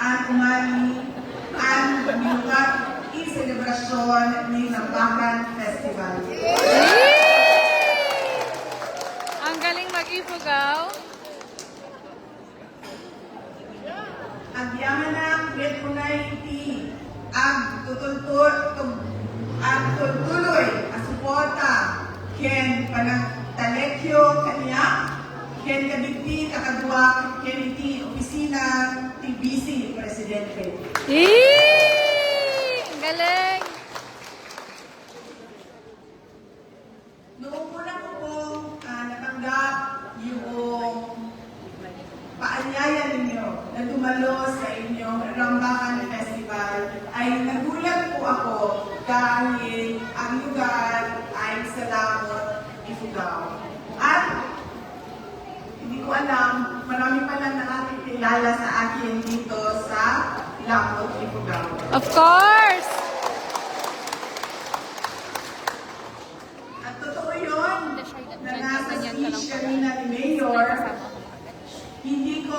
at umali ang minukat i-selebrasyon ni Lambakan Festival. Ang galing mag-ifugaw. Agyaman ng Betpunay iti ang tutuloy ang suporta ken panagtalekyo kaniya ken kabigti kakadwa ken iti opisina ti Vice Presidente. Ang galing. Noong una ko pong natanggap yung paanyaya ninyo na dumalo sa inyong Rambakan Festival, ay nagulat po ako dahil ang lugar ay sa Lamot, Ifugao. At hindi ko alam, marami pa lang nakakilala sa akin dito sa Lamot, Ifugao. Of course! At totoo yun, na nasa speech kanina ni Mayor, hindi ko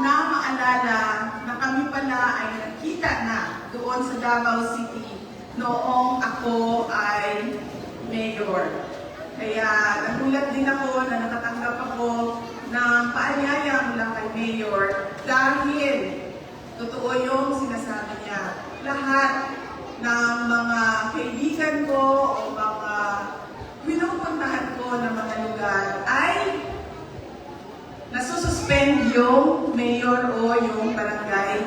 na maalala na kami pala ay nagkita na doon sa Davao City noong ako ay mayor. Kaya nagulat din ako na nakatanggap ako ng paanyaya mula kay Mayor dahil totoo yung sinasabi niya. Lahat ng mga kaibigan ko o mga pinupuntahan ko ng mga lugar ay nasususpend yung mayor o yung barangay.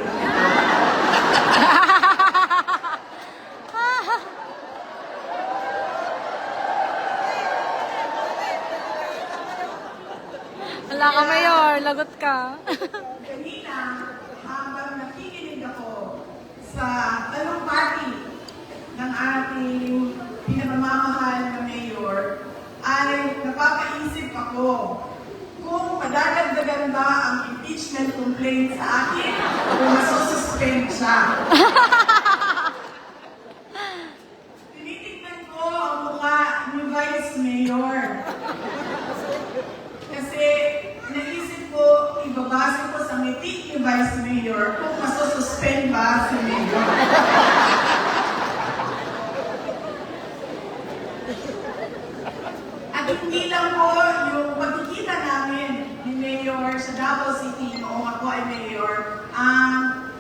Wala ka, Mayor. Lagot ka. Kanina, habang nakikinig ako sa talong party ng ating pinamamahal na mayor, ay napapaisip ako kung madadagdagan ba ang impeachment complaint sa akin o masususpend siya. Tinitignan ko ang mukha ni Vice Mayor. Kasi naisip ko, ibabase ko sa ngiti ni Vice Mayor kung masususpend ba si Mayor. At hindi lang po yung pagkikita namin ni Mayor sa Davao City noong ako ay Mayor, ang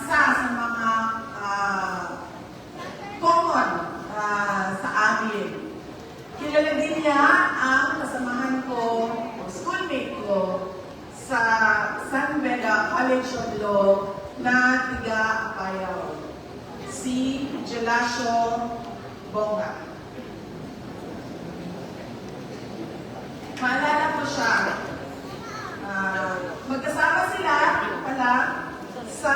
isa sa mga common sa amin. Kilala din niya ang kasamahan ko, o schoolmate ko, sa San Beda College of Law na tiga Apayao, si Gelasio Bonga. Maalala ko siya. Magkasama sila pala sa,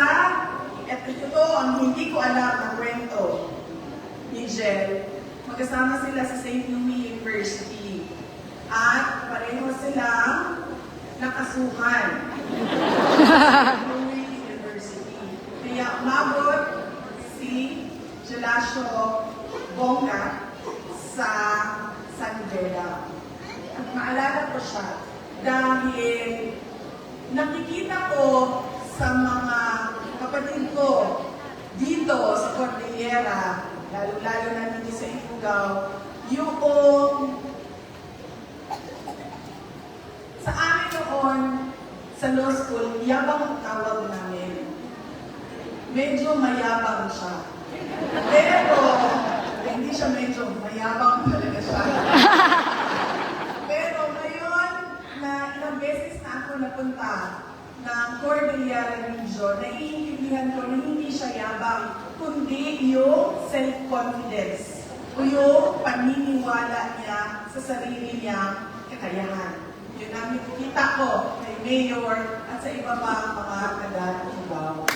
at ito ang hindi ko alam na kwento ni Jel. Magkasama sila sa St. Louis University. At pareho silang nakasuhan. St. Louis University. Kaya umabot si Gelasio Bonga sa San Beda. At maalala ko siya dahil nakikita ko sa mga kapatid ko dito sa Cordillera, lalo-lalo na dito sa Ifugao, yung sa amin noon sa law school, yabang ang tawag namin. Medyo mayabang siya. Pero, hindi siya medyo mayabang talaga siya. Pero ngayon, na ilang beses na ako napunta ng Cordillera Region, naiintindihan ko na hindi siya yabang, kundi yung self-confidence o yung paniniwala niya sa sarili niyang kakayahan. Yun ang nakikita ko kay Mayor at sa iba pa mga taga-Ifugao.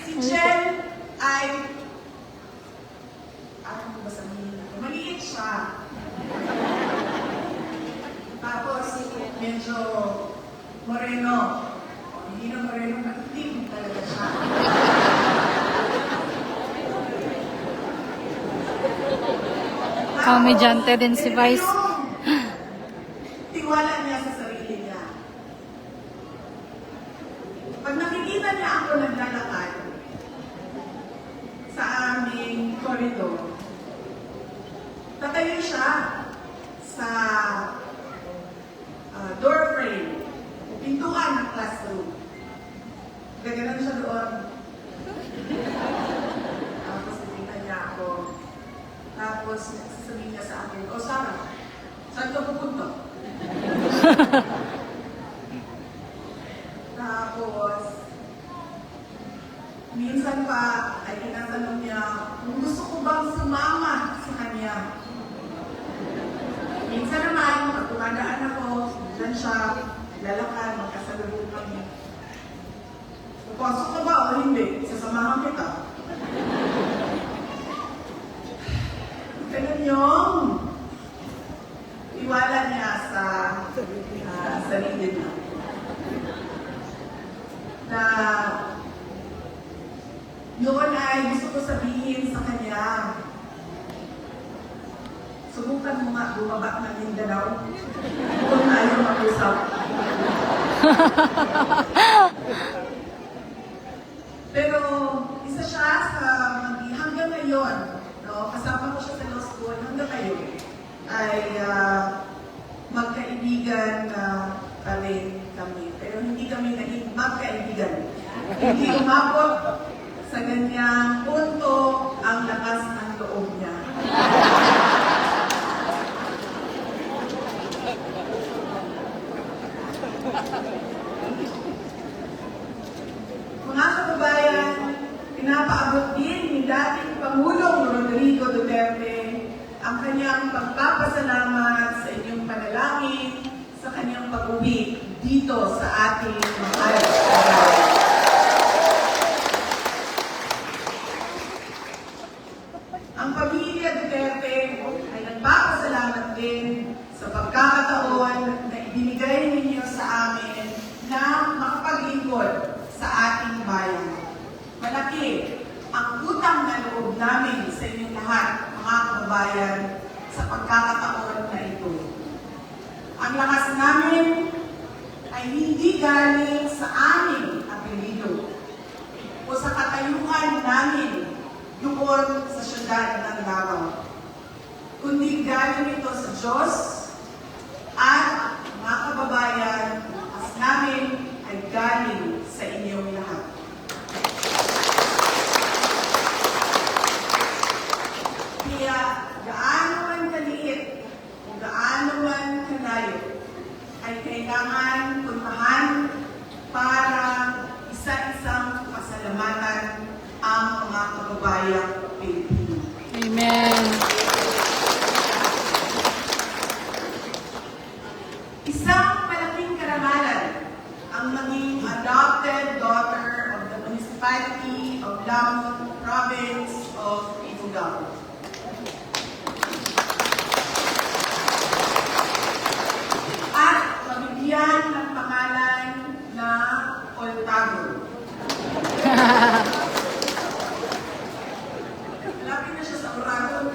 Si Jen ay maliit siya. Tapos, medyo moreno. Hindi na moreno, maitim talaga siya. Komedyante din si Vice. Tiwala niya sa sa sarili niya. Pag nakikita niya ako naglalakad sa aming koridor, tatayo siya sa door frame, pintuan ng classroom. Gaganon siya doon. Tapos nakita niya ako. Tapos sasabihin niya sa akin, "O Sarah, saan ka pupunta?" Tapos, minsan pa ay tinatanong niya kung gusto ko bang sumama sa kanya. Minsan naman, pag tumadaan ako, dyan siya, lalakad, magkasalubong kami. Papasok ka ba o hindi? Sasamahan kita. Ganun yung iwala niya sa sarili niya. Na noon ay gusto ko sabihin sa kanya, subukan mo nga bumaba ng Mindanao kung ayaw mag-usap. Pero isa siya sa hanggang ngayon, no, kasama ko siya sa law school, hanggang ngayon ay magkaibigan pa rin kami. Pero hindi kami naging magkaibigan. Hindi umabot sa ganyang punto ang lakas ng loob niya. Mga kababayan, pinapaabot din ni dating Pangulong Rodrigo Duterte ang kanyang pagpapasalamat sa inyong panalangin sa kanyang pag-uwi dito sa ating mahal na bayan. Ang pamilya Duterte ay nagpapasalamat din sa pagkakataon na ibinigay ninyo sa amin na makapaglingkod sa ating bayan. Malaki ang utang na loob namin sa inyong lahat, mga kababayan, sa pagkakataon na ito. Ang lakas namin ay hindi galing sa aming apelido o sa katayuan namin doon sa syudad ng Davao, kundi galing ito sa Diyos at mga kababayan, as namin ay galing sa inyong lahat. Kaya gaano man kaliit o gaano man kalayo ay kailangan puntahan para isa-isang pasalamatan ang mga kababayang Pilipino. Amen. Isang malaking karangalan ang maging adopted daughter of the municipality of Lamon, province of Ifugao. At mabigyan ng pangalan na Oltago. Malapit na siya sa Oragon.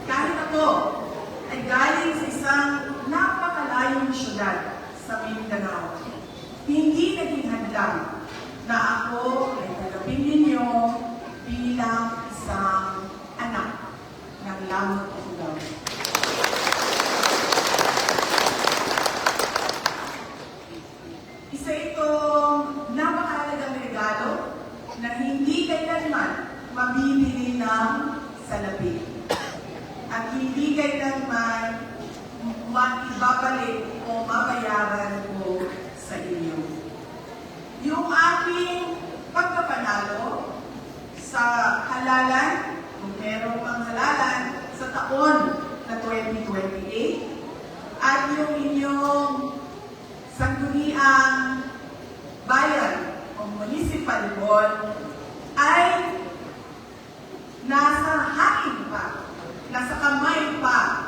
Kahit ako ay galing sa isang napakalayong syudad sa Mindanao, hindi naging hadlang na ako ay tanggapin ninyo bilang isang anak ng Lamon Ifugao. Isa itong napakahalagang regalo na hindi kailanman mabibili ng salapi. At hindi kailanman maibabalik o mabayaran ko sa inyo. Yung aking pagkapanalo sa halalan, kung meron pang halalan, sa taon na 2028, at yung inyong sangguniang bayan o municipal bond ay nasa hangin pa, nasa kamay pa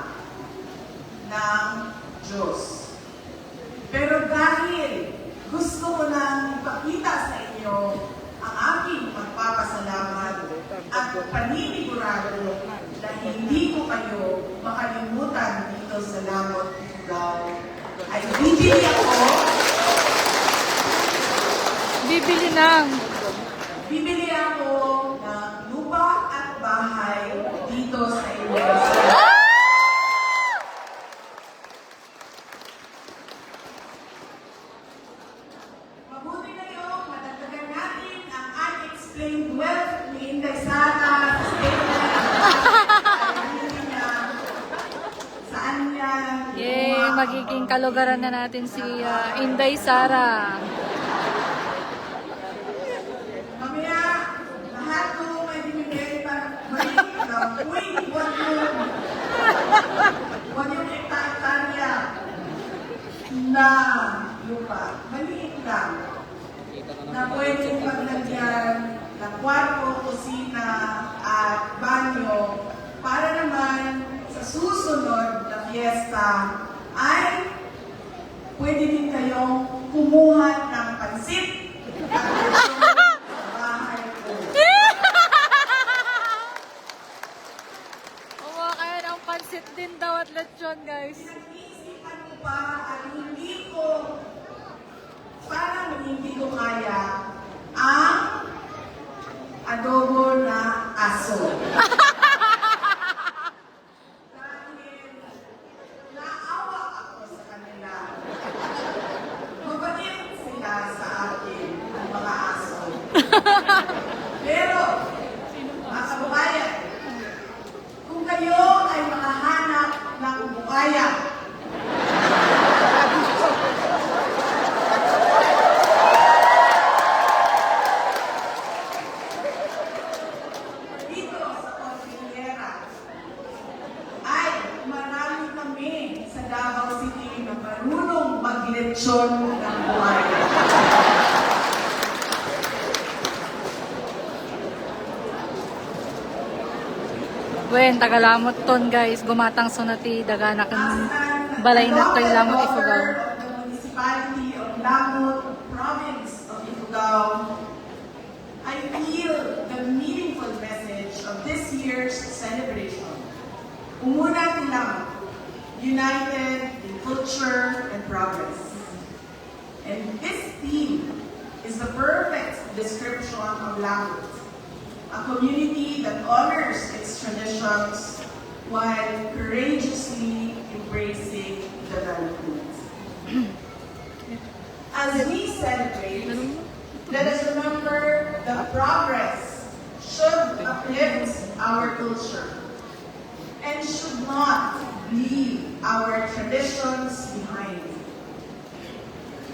sa Langot, Ifugao, ay bibili ako Bibili ng lupa at bahay dito sa Indonesia. Mabuti na yun, madagdagan natin ang unexplained wealth ni Inday Sara sa statement. Saan niya? Yay! Magiging kalugaran na natin si Inday Sara. Mamaya, lahat ko may binigay para maliit lang. Uy, huwag yung hektarya na lupa. Maliit lang. Na pwedeng paglagyan ng kwarto, kusina, at banyo para naman sa susunod na fiesta ay pwede din kayong kumuha ng pansit at sa bahay ko. Uwa kayo ng pansit din daw at lechon, guys. Pinag-iisipan ko pa at parang hindi ko kaya ang adobo na aso. Dahil naawa ako sa kanila. Mabait sila sa akin, ang mga aso. Pero, mga kababayan, kung kayo ay makahanap ng bukaya, dito sa Cordillera, ay marami kami sa Davao City na marunong maglechon ng buhaya. Wen, tagalamot ton, guys. Gumatang sunati, daganak ng balay na to'y lamot Ifugao. The municipality of Langot, province of Ifugao, I feel the meaningful message of this year's celebration. Umuna nilang, united in culture and progress. And this theme is the perfect description of Langot, a community that honors its traditions while courageously embracing development. As we celebrate, let us remember that progress should uplift our culture and should not leave our traditions behind.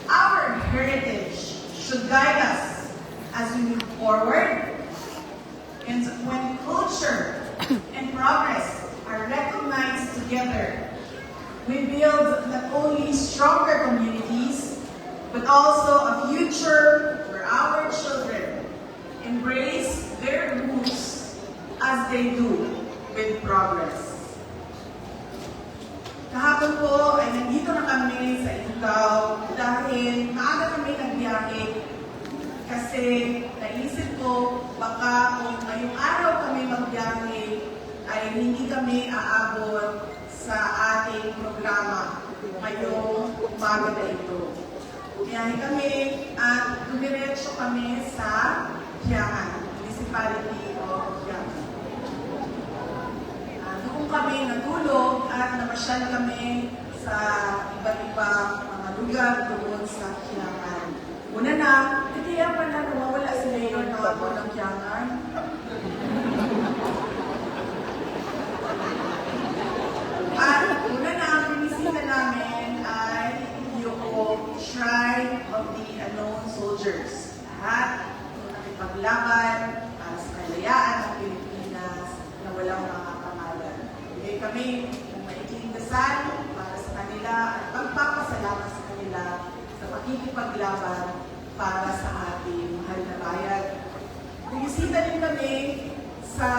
Our heritage should guide us as we move forward. And when culture and progress are recognized together, we build not only stronger communities, but also a future where our children embrace their roots as they do with progress. Kahapon po ay nandito na kami sa Ifugao dahil maaga kami nagbiyahe kasi naisip ko baka kung ngayong araw kami magbiyahe ay hindi kami aabot sa ating programa ngayong umaga na ito. Biyahe kami at dumiretso kami sa Quiacan, Municipality of Quiacan. Doon kami natulog at namasyal kami sa iba't ibang mga lugar doon sa Quiacan. Una na, kaya pala nawawala si Mayor na ako ng Quiacan. At una na, ang binisita namin ay yung Shrine of the Unknown Soldiers. Lahat nakipaglaban para sa kalayaan ng Pilipinas na walang mga pangalan. Bigay kami ng maikling dasal para sa kanila at pagpapasalamat sa kanila sa pakikipaglaban para sa ating mahal na bayan. Binisita din kami sa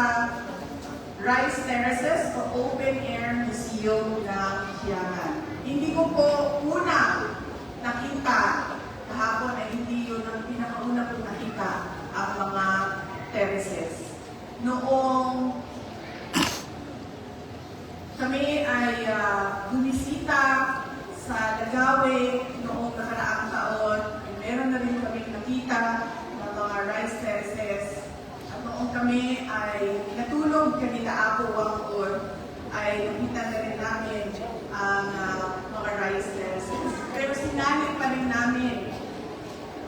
Rice Terraces o Open Air Museum ng Quiacan. Hindi ko po una nakita, kahapon ay hindi yun ang pinakauna kong nakita ang mga terraces. Noong kami ay bumawi noong nakaraang taon, meron na rin kami nakita ng mga rice terraces. At noong kami ay natulog kanila Apo Wangkor, ay nakita na rin namin ang mga rice terraces. Pero sinalin pa rin namin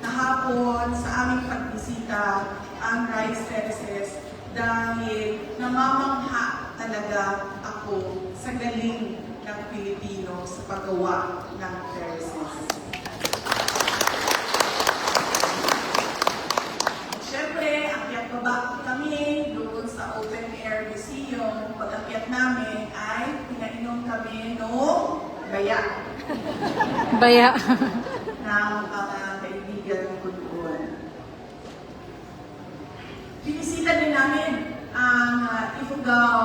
hapon sa aming pagbisita ang rice terraces dahil namamangha talaga ako sa galing ng Pilipino sa paggawa ng terraces. Siyempre, akyat baba kami doon sa Open Air Museum. Pag-akyat namin ay pinainom kami noong baya. Baya. ng mga kaibigan ko doon. Binisita din namin ang Ifugao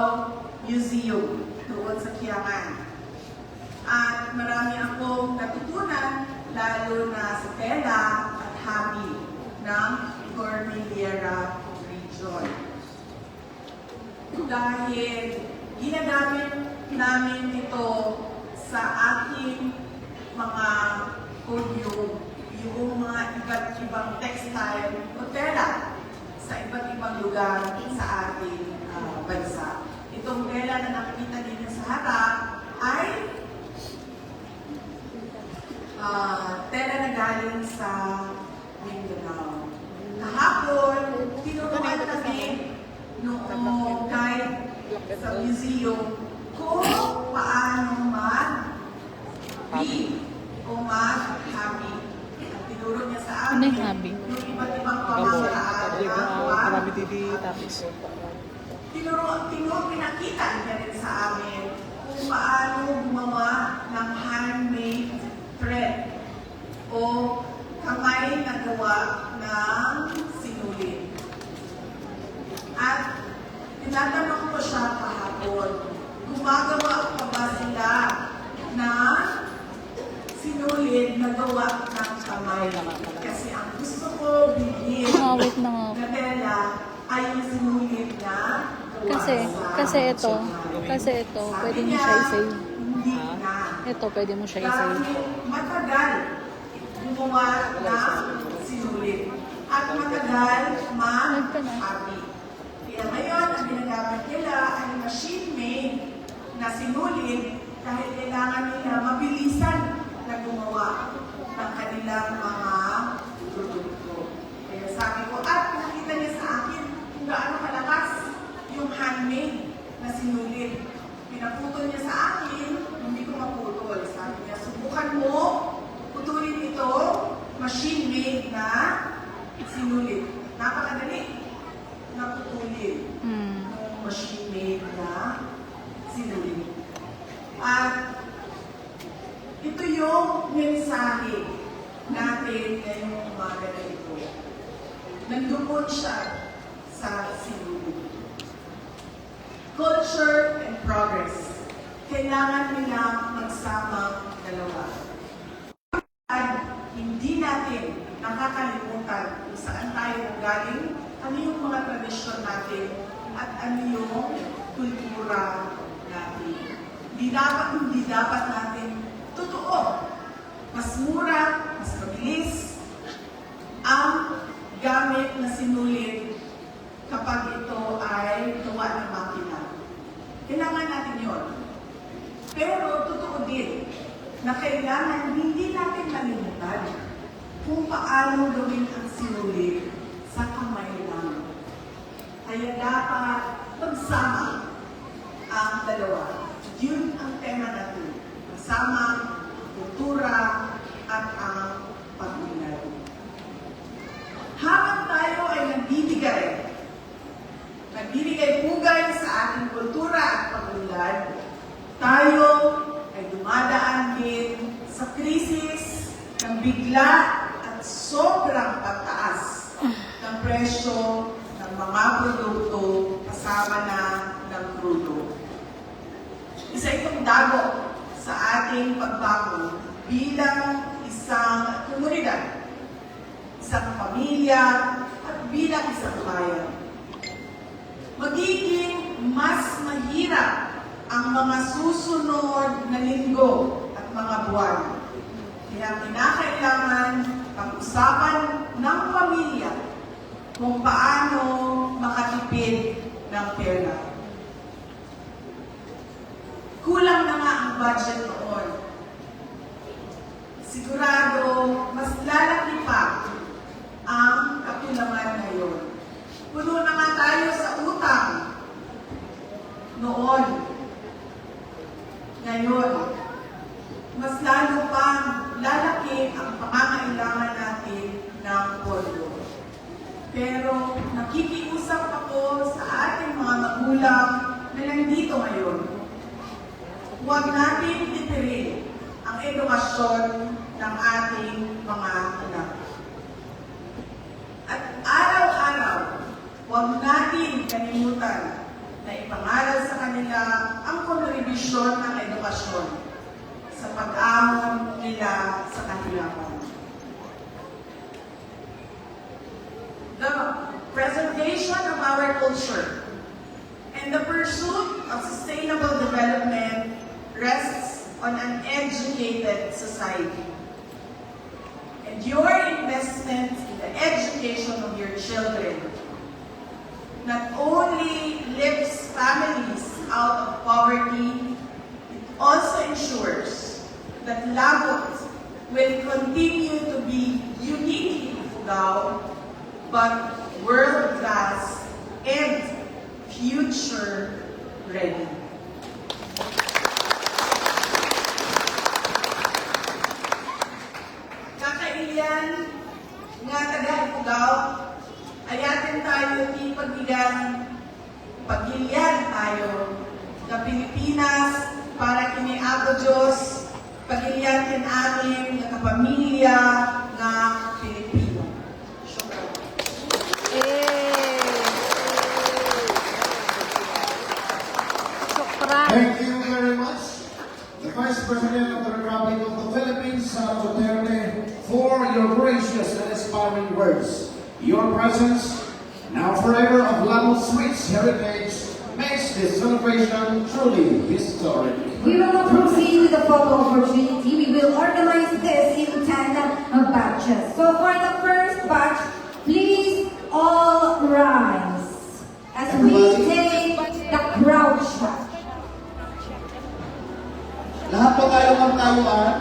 Museum doon sa Kiangan. At marami akong natutunan, lalo na sa tela at hobby ng Cordillera Region. Dahil ginagamit namin ito sa ating mga podium, yung mga iba't ibang textile o tela sa iba't ibang lugar sa ating bansa. Itong tela na nakikita ninyo sa harap ay tela na galing sa Mindanao. Kahapon, tinuruan kami noong guide sa museum kung paano mag-weave o mag-hobby. At tinuro niya sa Ano amin yung hobby? yung iba't ibang pamamaraan Marami didi tapis. pinakita niya rin sa amin kung paano gumawa ng handmade thread o kamay na gawa ng sinulid. At tinatanong ko siya kahapon, gumagawa pa ba sila na sinulid na gawa ng kamay? Kasi ang gusto ko bilhin Wait na nga. na tela ay yung sinulid na gawa Kasi ito, pwede mo siya i-save. Hindi na. Ito, pwede mo siya i-save. Dahil matagal gumawa ng sinulid. At matagal mag-hobby. Kaya ngayon, ang ginagamit nila ay machine-made na sinulid dahil kailangan nila mabilisan na gumawa ng kanilang mga produkto. Kaya sabi ko, at nakita niya sa akin kung gaano kalakas yung handmade na sinulid. Pinaputol niya sa akin, hindi ko maputol. Sabi niya, subukan mo, putulin ito, machine-made na sinulid. Napakadali na putulin ng machine-made na sinulid. At ito yung mensahe natin ngayong umaga na ito. Nandun siya sa sinulid. Culture and progress. Kailangan nila magsama dalawa. At hindi natin nakakalimutan kung saan tayo galing, ano yung mga tradisyon natin, at ano yung kultura natin. Hindi dapat natin totoo. Mas mura, mas mabilis ang gamit na sinulid kapag ito ay gawa ng makina. Kailangan natin yun. Pero totoo din na kailangan hindi natin malimutan kung paano gawin ang sinulid sa kamay lang. Kaya dapat magsama ang dalawa. Yun ang tema natin. Kasama ang kultura at ang pag-unlad. Habang tayo ay nagbibigay pugay sa ating kultura at pag-unlad, tayo ay dumadaan din sa krisis ng bigla at sobrang pagtaas ng presyo ng mga produkto kasama na ng krudo. Isa itong dago sa ating pagbago bilang isang komunidad, isang pamilya, at bilang isang bayan. Magiging mas mahirap ang mga susunod na linggo at mga buwan. Kaya kinakailangan pag-usapan ng pamilya kung paano makatipid ng pera. Kulang na nga ang budget noon. Sigurado, mas lalaki pa ang kakulangan ngayon. Puno na nga tayo sa utang noon. Ngayon, mas lalo pang lalaki ang pangangailangan natin ng pondo. Pero nakikiusap ako sa ating mga magulang na nandito ngayon. Huwag natin titirin ang edukasyon ng ating mga anak. At araw-araw, huwag natin kalimutan na ipangaral sa kanila ang kontribusyon ng edukasyon sa pag-ahon nila sa kahilapan. The preservation of our culture and the pursuit of sustainable development rests on an educated society. And your investment in the education of your children not only lifts families out of poverty, it also ensures that Lagot will continue to be uniquely Ifugao, but world-class and future-ready. Kakailan nga taga-Ifugao, ayatin tayo ti pagilian tayo na Pilipinas para kini Apo Diyos, pagilian tin amin nga kapamilya nga Pilipino. Syukran. Shukran. Thank you very much, the Vice President of the Republic of the Philippines, Sara Duterte, for your gracious and inspiring words. Your presence, now forever of Lagos rich heritage, makes this celebration truly historic. We will now proceed with the photo opportunity. We will organize this in 10 batches. So for the first batch, please all rise as we take the crowd shot. Lahat po tayo magtayuan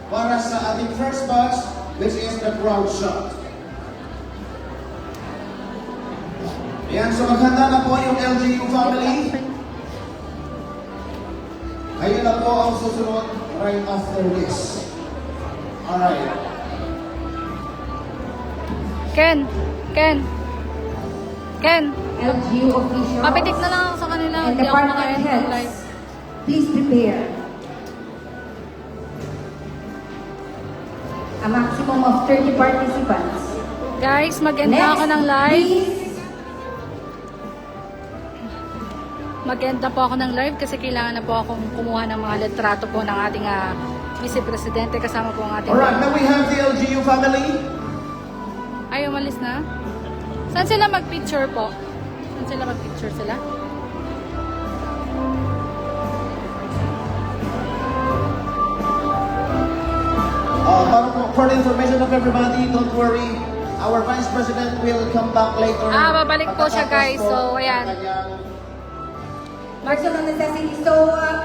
para sa ating first batch, which is the crowd shot. Ayan, so maghanda na po yung LGU family. Ayun na po ang susunod right after this. Alright. Ken. LGU officials Papitik na lang ako sa kanila. and Hindi ako department makain ng live. heads, please prepare. A maximum of 30 participants. Guys, mag-end na ako ng live. please. Mag-end na po ako ng live kasi kailangan na po akong kumuha ng mga litrato po ng ating Vice Presidente kasama po ang ating... Alright, now we have the LGU family. Ay, umalis na? Saan sila mag-picture po? Saan sila mag-picture sila? For the information of everybody, don't worry. Our Vice President will come back later. Babalik po siya, guys. So, ayan. Personal necessity. So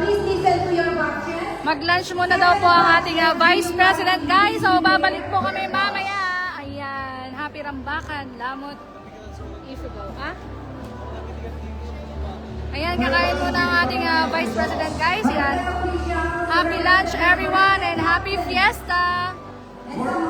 please listen to your batches. Mag-lunch muna daw po ang ating Vice President, guys. So, babalik po kami mamaya. Ayan. Happy Rambakan. Lamot. Ifugao. Ayan, kakain muna ang ating Vice President, guys. Ayan. Happy lunch, everyone, and happy fiesta!